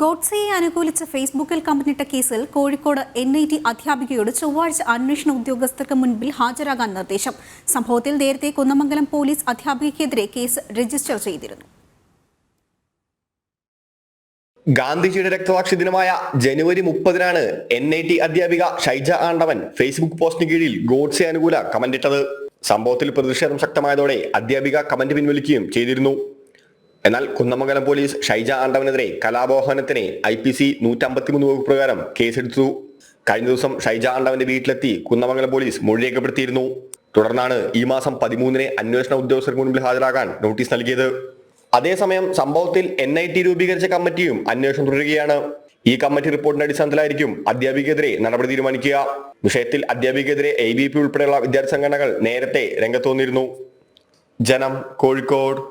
ഗോഡ്സെയെ അനുകൂലിച്ച് ഫേസ്ബുക്കിൽ കമന്റിട്ട കേസിൽ കോഴിക്കോട് NIT അധ്യാപികയോട് ചൊവ്വാഴ്ച അന്വേഷണ ഉദ്യോഗസ്ഥർക്ക് മുൻപിൽ ഹാജരാകാൻ നിർദ്ദേശം. സംഭവത്തിൽ നേരത്തെ കുന്നമംഗലം പോലീസ് അധ്യാപികയ്ക്കെതിരെ കേസ് രജിസ്റ്റർ ചെയ്തിരുന്നു. ഗാന്ധിജിയുടെ രക്തസാക്ഷി ദിനമായ ജനുവരി 30-നാണ് NIT അധ്യാപിക ഷൈജ ആണ്ടവൻ ഫേസ്ബുക്ക് പോസ്റ്റിന് കീഴിൽ ഗോഡ്സെ അനുകൂല കമന്റിട്ടത്. സംഭവത്തിൽ പ്രതിഷേധം ശക്തമായതോടെ അധ്യാപിക കമന്റ് പിൻവലിക്കുകയും ചെയ്തിരുന്നു. എന്നാൽ കുന്നമംഗലം പോലീസ് ഷൈജ ആണ്ടവനെതിരെ കലാപോഹനത്തിന് IPC 153 വകുപ്പ് പ്രകാരം കേസെടുത്തു. കഴിഞ്ഞ ദിവസം ഷൈജ ആണ്ടവന്റെ വീട്ടിലെത്തി കുന്നമംഗലം പോലീസ് മൊഴി രേഖപ്പെടുത്തിയിരുന്നു. തുടർന്നാണ് ഈ മാസം 13-ന് അന്വേഷണ ഉദ്യോഗസ്ഥർക്ക് മുൻപിൽ ഹാജരാകാൻ നോട്ടീസ് നൽകിയത്. അതേസമയം സംഭവത്തിൽ NIT രൂപീകരിച്ച കമ്മിറ്റിയും അന്വേഷണം തുടരുകയാണ്. ഈ കമ്മിറ്റി റിപ്പോർട്ടിന്റെ അടിസ്ഥാനത്തിലായിരിക്കും അധ്യാപികക്കെതിരെ നടപടി തീരുമാനിക്കുക. വിഷയത്തിൽ അധ്യാപികക്കെതിരെ ABP ഉൾപ്പെടെയുള്ള വിദ്യാർത്ഥി സംഘടനകൾ നേരത്തെ രംഗത്ത് വന്നിരുന്നു. ജനം, കോഴിക്കോട്.